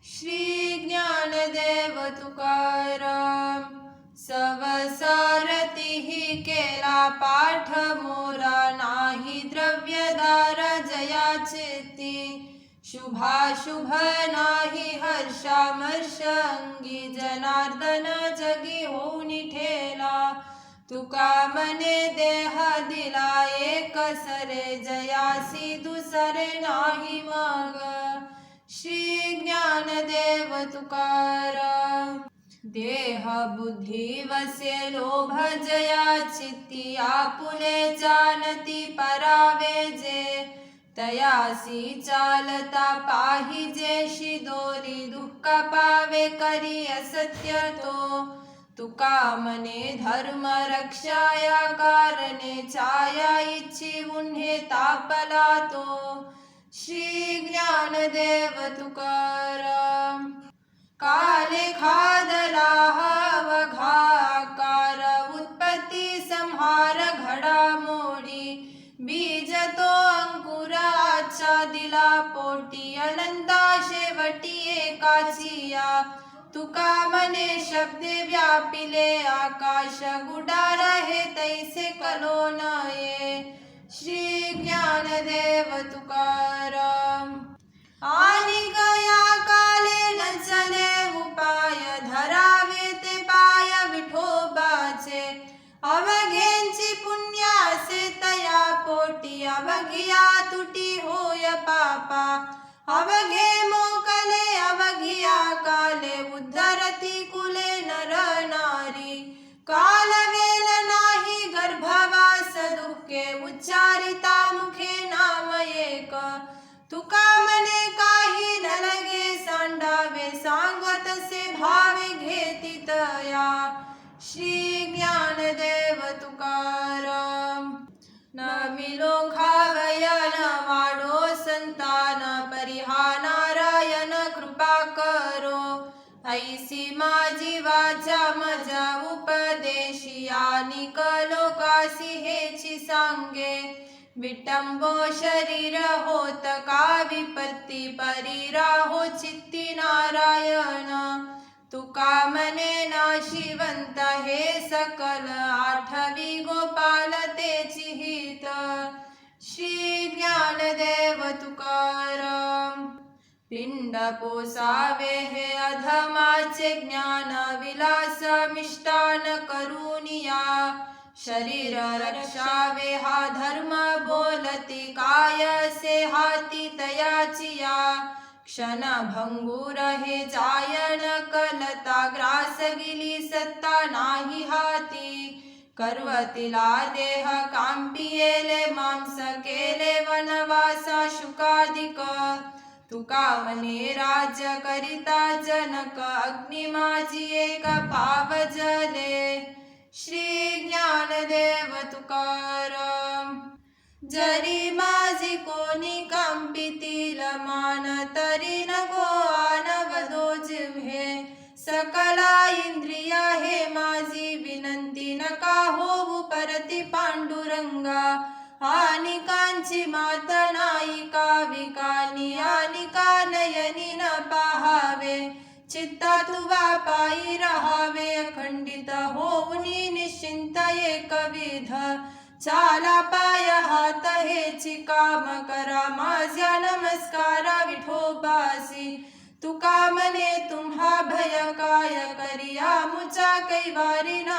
श्री ज्ञानदेव तुकाराम सवसारथीः केला पाठ मोरा नाही द्रव्यदार जया चित्ती शुभाशुभ नाही हर्षामर्ष अंगी जनार्दन जगी होऊनी ठेला तुका मने देह दिला एक सरे जयासी दुसरे नाही मग श्री ज्ञानदेव तुकाराम देह बुद्धी वसे लोभ जया चित्ती आपुले जानती परावे जे तयासी चालता पाहिजे शिदोरी दुःख पावे करी असत्य तो तुका मने धर्म रक्षाया कारणे छाया इच्छी उन्हे तापला तो श्री ज्ञानदेव तुकाराम काले खादला अवघा आकार उत्पत्ती संहार घडामोडी बीज तो अंकुर आच्छा दिला पोटी अनंता शेवटी एकाचिया तुका मने शब्दे व्यापिले आकाश गुडार हे तैसे कलो नये श्री ज्ञानदेव तुकाराम आणि गया काले नचले उपाय धरावे ते पाय विठोबाचे अवघेंची पुण्यासे तया पोटी अवघिया तुटी होय पापा अवघे मोकले अवघिया काले उद्धरती कुले नर नारी कालवेल नाही गर्भवास दुःखे उच्चारिता मुखे नाम एक तुका मने काही न लगे सांडावे सांगत से भावे घेती तया श्री ज्ञानदेव तुकाराम न मिलो खावया न वाडो संतान परिहा नारायण कृपा करो ऐसी माझी वाचा मजा उपदेशी आणि कलोकासी हेची सांगे विटंबो शरीर होत का विपत्ती परीरा हो चित्ती नारायण तुका मने नाशिवंत हे सकल आठवी गोपाल तेची हित श्री ज्ञानदेव तुकाराम पिंड पोसावे हे अधमाचे ज्ञान विलास मिष्टान करुनिया शरीर रक्षावे हा धर्म बोलती काय से हाती तयाचिया क्षण भंगूर हे जायन कलता ग्रास गिली सत्ता नाही हाती कर्वतिला देह कांपियेले मांस केले वनवासा शुकादिक तुका मने राज्य करिता जनक अग्नि माझी एक पाव जले श्री ज्ञानदेव तुकाराम जरी माझी कोणी कंपितील मान तरी नको आनवदो जिव्हे सकला इंद्रिय हे माझी विनंती नका होऊ परती पांडुरंगा आणि कांची मात नायिका विकानी आणि कानयनी न पाहावे चित्ता तुवा पायी रहावे अखंडित होऊनी निश्चिंत एकविध चाला पाय हात हेची काम करा माझ्या नमस्कारा विठोबासी तुका मने तुम्हा भय काय करिया मुचा कैवारी न